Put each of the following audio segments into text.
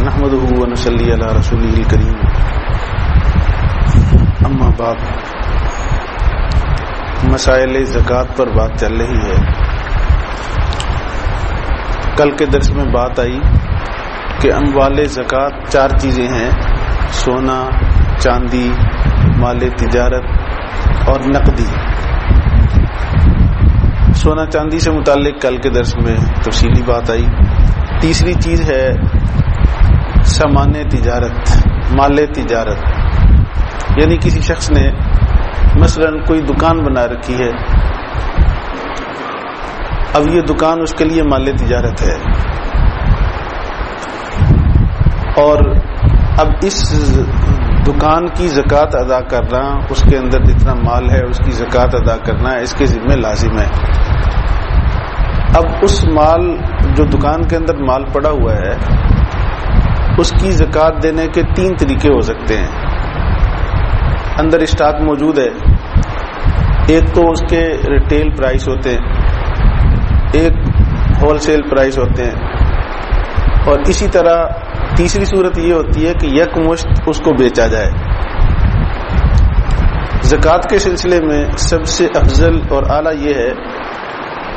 نحمده ونصلي على رسوله الكريم اما بعد مسائل زکوٰۃ پر بات چل رہی ہے. کل کے درس میں بات آئی کہ اموال زکوٰۃ 4 چیزیں ہیں: سونا، چاندی، مال تجارت اور نقدی. سونا چاندی سے متعلق کل کے درس میں تفصیلی بات آئی. تیسری چیز ہے سامان تجارت، مال تجارت، یعنی کسی شخص نے مثلا کوئی دکان بنا رکھی ہے، اب یہ دکان اس کے لیے مال تجارت ہے، اور اب اس دکان کی زکوٰۃ ادا کرنا، اس کے اندر جتنا مال ہے اس کی زکوٰۃ ادا کرنا اس کے ذمہ لازم ہے. اب اس مال جو دکان کے اندر مال پڑا ہوا ہے اس کی زکوٰۃ دینے کے 3 طریقے ہو سکتے ہیں. اندر اسٹاک موجود ہے، ایک تو اس کے ریٹیل پرائس ہوتے ہیں، ایک ہول سیل پرائس ہوتے ہیں، اور اسی طرح تیسری صورت یہ ہوتی ہے کہ یک مشت اس کو بیچا جائے. زکوٰۃ کے سلسلے میں سب سے افضل اور اعلیٰ یہ ہے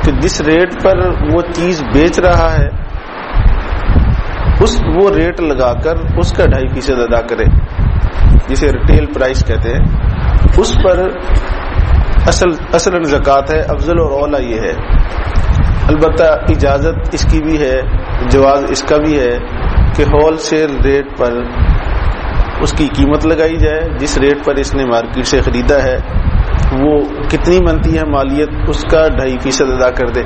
کہ جس ریٹ پر وہ چیز بیچ رہا ہے وہ ریٹ لگا کر اس کا 2.5% ادا کرے، جسے ریٹیل پرائس کہتے ہیں. اس پر اصل زکوٰۃ ہے. افضل اور اولیٰ یہ ہے. البتہ اجازت اس کی بھی ہے، جواز اس کا بھی ہے کہ ہول سیل ریٹ پر اس کی قیمت لگائی جائے. جس ریٹ پر اس نے مارکیٹ سے خریدا ہے وہ کتنی بنتی ہے مالیت، اس کا 2.5% ادا کر دے.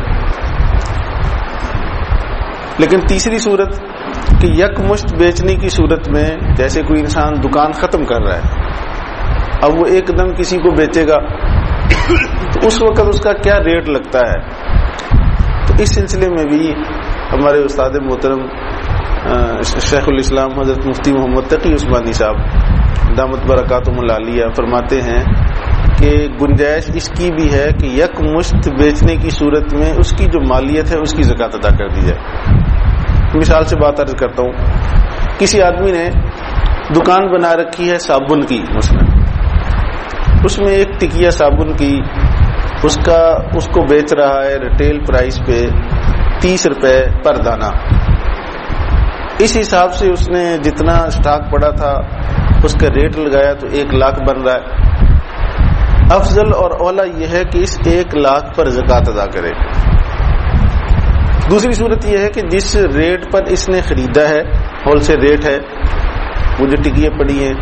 لیکن تیسری صورت کہ یک مشت بیچنے کی صورت میں، جیسے کوئی انسان دکان ختم کر رہا ہے، اب وہ ایک دم کسی کو بیچے گا تو اس وقت اس کا کیا ریٹ لگتا ہے. تو اس سلسلے میں بھی ہمارے استاد محترم شیخ الاسلام حضرت مفتی محمد تقی عثمانی صاحب دامت برکاتہم العالیہ فرماتے ہیں کہ گنجائش اس کی بھی ہے کہ یک مشت بیچنے کی صورت میں اس کی جو مالیت ہے اس کی زکوٰۃ ادا کر دی جائے. مثال سے بات عرض کرتا ہوں. کسی آدمی نے دکان بنا رکھی ہے صابن کی، مثلا اس میں ایک ٹکیا صابن کی اس کو بیچ رہا ہے ریٹیل پرائس پہ 30 روپے پر دانہ. اس حساب سے اس نے جتنا سٹاک پڑا تھا اس کا ریٹ لگایا تو 1 لاکھ بن رہا ہے. افضل اور اولیٰ یہ ہے کہ اس 1 لاکھ پر زکوٰۃ ادا کرے. دوسری صورت یہ ہے کہ جس ریٹ پر اس نے خریدا ہے، ہول سیل ریٹ ہے، وہ جو ٹکیاں پڑی ہیں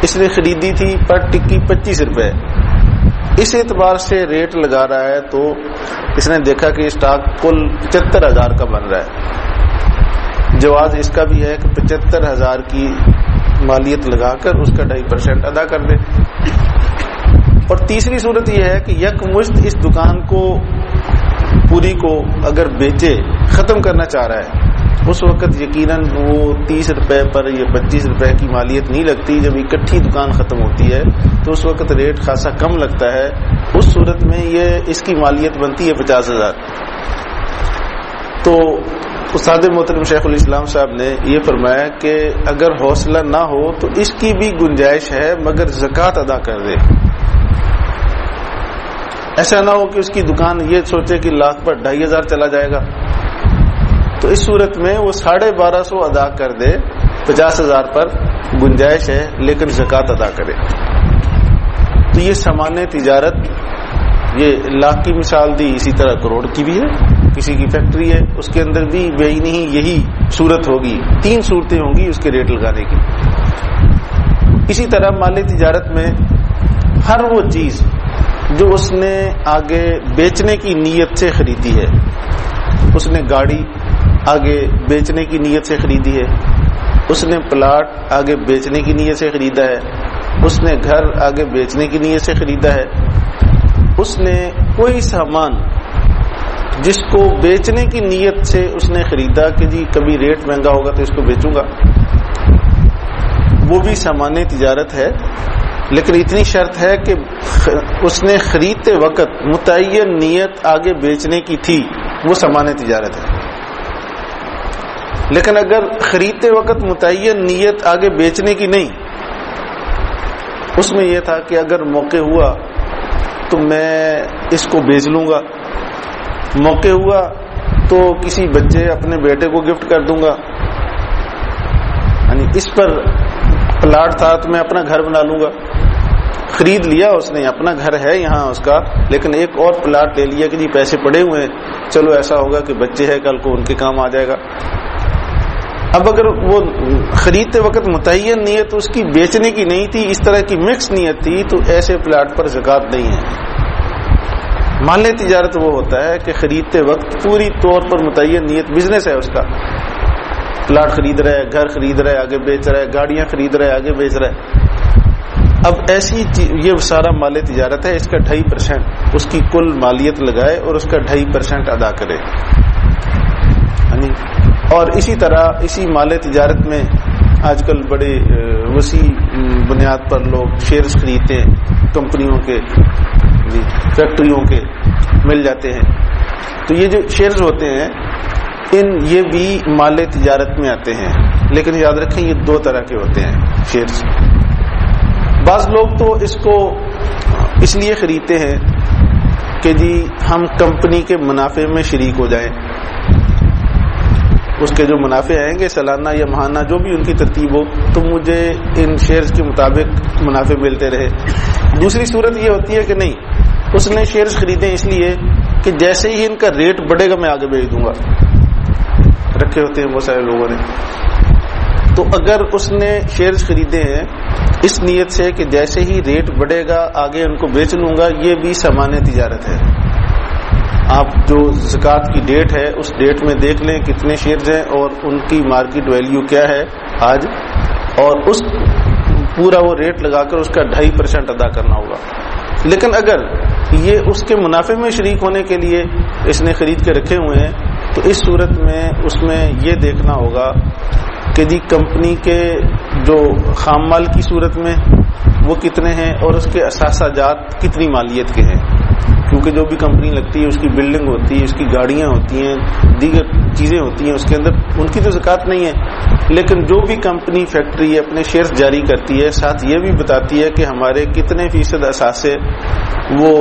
اس نے خریدی تھی پر ٹکی 25 روپے، اس اعتبار سے ریٹ لگا رہا ہے تو اس نے دیکھا کہ اسٹاک کل 75,000 کا بن رہا ہے. جواز اس کا بھی ہے کہ 75,000 کی مالیت لگا کر اس کا 2.5% ادا کر دے. اور تیسری صورت یہ ہے کہ یک مشت اس دکان کو پوری کو اگر بیچے، ختم کرنا چاہ رہا ہے، اس وقت یقیناً وہ 30 روپے پر یا 25 روپے کی مالیت نہیں لگتی. جب اکٹھی دکان ختم ہوتی ہے تو اس وقت ریٹ خاصا کم لگتا ہے. اس صورت میں اس کی مالیت بنتی ہے 50,000. تو استاد محترم شیخ الاسلام صاحب نے یہ فرمایا کہ اگر حوصلہ نہ ہو تو اس کی بھی گنجائش ہے، مگر زکوٰۃ ادا کر دے. ایسا نہ ہو کہ اس کی دکان یہ سوچے کہ لاکھ پر 2,500 چلا جائے گا، تو اس صورت میں وہ 1,250 ادا کر دے. 50,000 پر گنجائش ہے لیکن زکوٰۃ ادا کرے. تو یہ سامان تجارت، یہ لاکھ کی مثال دی، اسی طرح کروڑ کی بھی ہے. کسی کی فیکٹری ہے، اس کے اندر بھی بینی یہی صورت ہوگی. 3 صورتیں ہوں گی اس کے ریٹ لگانے کی. اسی طرح مال تجارت میں ہر وہ چیز جو اس نے آگے بیچنے کی نیت سے خریدی ہے، اس نے گاڑی آگے بیچنے کی نیت سے خریدی ہے، اس نے پلاٹ آگے بیچنے کی نیت سے خریدا ہے، اس نے گھر آگے بیچنے کی نیت سے خریدا ہے، اس نے کوئی سامان جس کو بیچنے کی نیت سے اس نے خریدا کہ جی کبھی ریٹ مہنگا ہوگا تو اس کو بیچوں گا، وہ بھی سامان تجارت ہے. لیکن اتنی شرط ہے کہ اس نے خریدتے وقت متعین نیت آگے بیچنے کی تھی، وہ سامان تجارت ہے. لیکن اگر خریدتے وقت متعین نیت آگے بیچنے کی نہیں، اس میں یہ تھا کہ اگر موقع ہوا تو میں اس کو بیچ لوں گا، موقع ہوا تو کسی بچے اپنے بیٹے کو گفٹ کر دوں گا، یعنی اس پر پلاٹ تھا تو میں اپنا گھر بنا لوں گا. خرید لیا اس نے، اپنا گھر ہے یہاں اس کا، لیکن ایک اور پلاٹ لے لیا کہ جی پیسے پڑے ہوئے ہیں، چلو ایسا ہوگا کہ بچے ہیں کل کو ان کے کام آ جائے گا. اب اگر وہ خریدتے وقت متعین نیت اس کی بیچنے کی نہیں تھی، اس طرح کی مکس نیت تھی، تو ایسے پلاٹ پر زکوٰۃ نہیں ہے. مال تجارت وہ ہوتا ہے کہ خریدتے وقت پوری طور پر متعین نیت بزنس ہے اس کا، پلاٹ خرید رہا ہے، گھر خرید رہا ہے، آگے بیچ رہا ہے، گاڑیاں خرید رہا ہے، آگے بیچ رہا ہے. اب ایسی یہ سارا مال تجارت ہے، اس کا 2.5% اس کی کل مالیت لگائے اور اس کا 2.5% ادا کرے. اور اسی طرح اسی مال تجارت میں آج کل بڑے وسیع بنیاد پر لوگ شیئرز خریدتے ہیں کمپنیوں کے، فیکٹریوں کے مل جاتے ہیں. تو یہ جو شیئرز ہوتے ہیں یہ بھی مال تجارت میں آتے ہیں، لیکن یاد رکھیں یہ 2 طرح کے ہوتے ہیں شیئرز. بعض لوگ تو اس کو اس لیے خریدتے ہیں کہ جی ہم کمپنی کے منافع میں شریک ہو جائیں، اس کے جو منافع آئیں گے سالانہ یا ماہانہ جو بھی ان کی ترتیب ہو، تو مجھے ان شیئرز کے مطابق منافع ملتے رہے. دوسری صورت یہ ہوتی ہے کہ نہیں، اس نے شیئرز خریدے اس لیے کہ جیسے ہی ان کا ریٹ بڑھے گا میں آگے بھیج دوں گا. رکھے ہوتے ہیں بہت سارے لوگوں نے. تو اگر اس نے شیئرز خریدے ہیں اس نیت سے کہ جیسے ہی ریٹ بڑھے گا آگے ان کو بیچ لوں گا، یہ بھی سامان تجارت ہے. آپ جو زکوٰۃ کی ڈیٹ ہے اس ڈیٹ میں دیکھ لیں کتنے شیئرز ہیں اور ان کی مارکیٹ ویلیو کیا ہے آج، اور اس پورا وہ ریٹ لگا کر اس کا 2.5% ادا کرنا ہوگا. لیکن اگر یہ اس کے منافع میں شریک ہونے کے لیے اس نے خرید کے رکھے ہوئے ہیں تو اس صورت میں اس میں یہ دیکھنا ہوگا کہ جی کمپنی کے جو خام مال کی صورت میں وہ کتنے ہیں اور اس کے اثاثہ جات کتنی مالیت کے ہیں. کیونکہ جو بھی کمپنی لگتی ہے اس کی بلڈنگ ہوتی ہے، اس کی گاڑیاں ہوتی ہیں، دیگر چیزیں ہوتی ہیں، اس کے اندر ان کی تو زکوٰۃ نہیں ہے. لیکن جو بھی کمپنی فیکٹری اپنے شیئرز جاری کرتی ہے ساتھ یہ بھی بتاتی ہے کہ ہمارے کتنے فیصد اثاثے وہ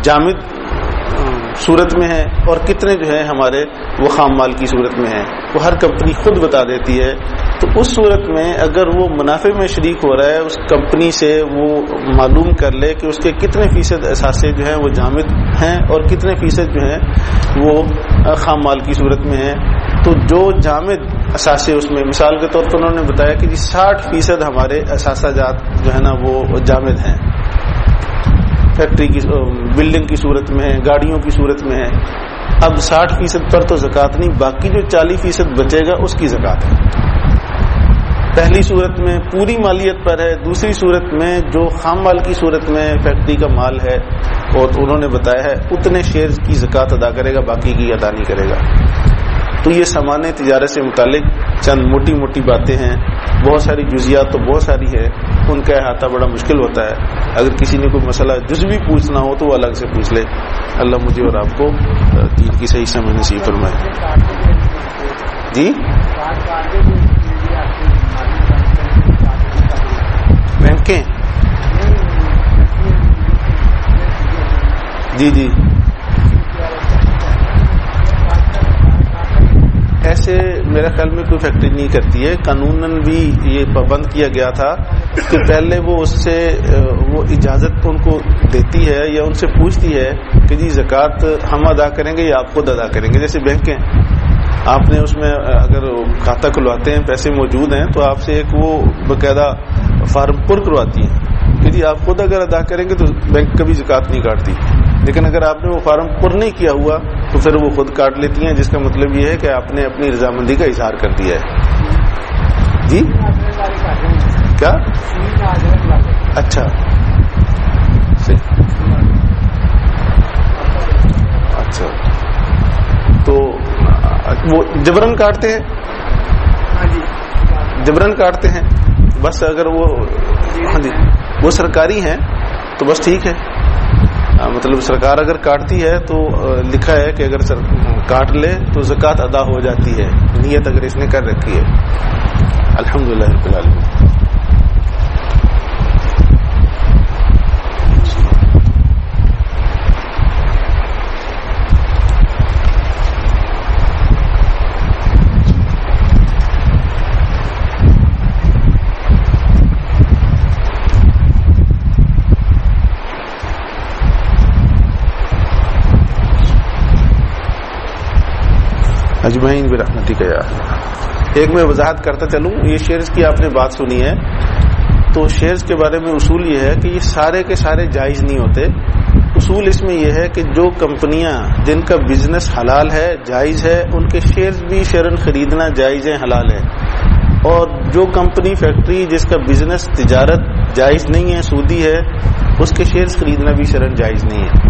جامد صورت میں ہیں اور کتنے جو ہے ہمارے وہ خام مال کی صورت میں ہیں، وہ ہر کمپنی خود بتا دیتی ہے. تو اس صورت میں اگر وہ منافع میں شریک ہو رہا ہے اس کمپنی سے وہ معلوم کر لے کہ اس کے کتنے فیصد اثاثے جو ہیں وہ جامد ہیں اور کتنے فیصد جو ہیں وہ خام مال کی صورت میں ہیں. تو جو جامد اثاثے اس میں مثال کے طور پر انہوں نے بتایا کہ 60% ہمارے اثاثہ جات جو ہے نا وہ جامد ہیں، فیکٹری کی بلڈنگ کی صورت میں ہے، گاڑیوں کی صورت میں ہے. اب 60% پر تو زکوٰۃ نہیں، باقی جو 40% بچے گا اس کی زکوٰۃ ہے. پہلی صورت میں پوری مالیت پر ہے، دوسری صورت میں جو خام مال کی صورت میں فیکٹری کا مال ہے اور انہوں نے بتایا ہے اتنے شیئرز کی زکوٰۃ ادا کرے گا، باقی کی ادا نہیں کرے گا. تو یہ سامان تجارت سے متعلق چند موٹی موٹی باتیں ہیں، بہت ساری جزیات تو بہت ساری ہے، ان کا احاطہ بڑا مشکل ہوتا ہے. اگر کسی نے کوئی مسئلہ جزوی پوچھنا ہو تو وہ الگ سے پوچھ لے. اللہ مجھے اور آپ کو دین کی صحیح سمجھ نصیب فرمائے. جی بینکیں، جی جی ایسے میرے خیال میں کوئی فیکٹری نہیں کرتی ہے. قانوناً بھی یہ پابند کیا گیا تھا کہ پہلے وہ اس سے وہ اجازت ان کو دیتی ہے یا ان سے پوچھتی ہے کہ جی زکوٰۃ ہم ادا کریں گے یا آپ خود ادا کریں گے. جیسے بینکیں، آپ نے اس میں اگر کھاتہ کھلواتے ہیں، پیسے موجود ہیں، تو آپ سے ایک وہ باقاعدہ فارم پر کرواتی ہے کہ جی آپ خود اگر ادا کریں گے تو بینک کبھی زکوٰۃ نہیں کاٹتی. لیکن اگر آپ نے وہ فارم پر نہیں کیا ہوا تو پھر وہ خود کاٹ لیتی ہیں، جس کا مطلب یہ ہے کہ آپ نے اپنی رضامندی کا اظہار کر دیا ہے. جی کیا؟ اچھا اچھا، تو وہ جبرن کاٹتے ہیں، جبرن کاٹتے ہیں بس. اگر وہ ہاں جی وہ سرکاری ہیں تو بس ٹھیک ہے. مطلب سرکار اگر کاٹتی ہے تو لکھا ہے کہ اگر کاٹ لے تو زکوٰۃ ادا ہو جاتی ہے، نیت اگر اس نے کر رکھی ہے۔ الحمدللہ رب العالمین۔ اجمعین برحمتک یا اللہ۔ ایک میں وضاحت کرتا چلوں، یہ شیئرز کی آپ نے بات سنی ہے، تو شیئرز کے بارے میں اصول یہ ہے کہ یہ سارے کے سارے جائز نہیں ہوتے۔ اصول اس میں یہ ہے کہ جو کمپنیاں جن کا بزنس حلال ہے، جائز ہے، ان کے شیئرز بھی شرعاً خریدنا جائز ہے، حلال ہے۔ اور جو کمپنی فیکٹری جس کا بزنس تجارت جائز نہیں ہے، سودی ہے، اس کے شیئرز خریدنا بھی شرعاً جائز نہیں ہے۔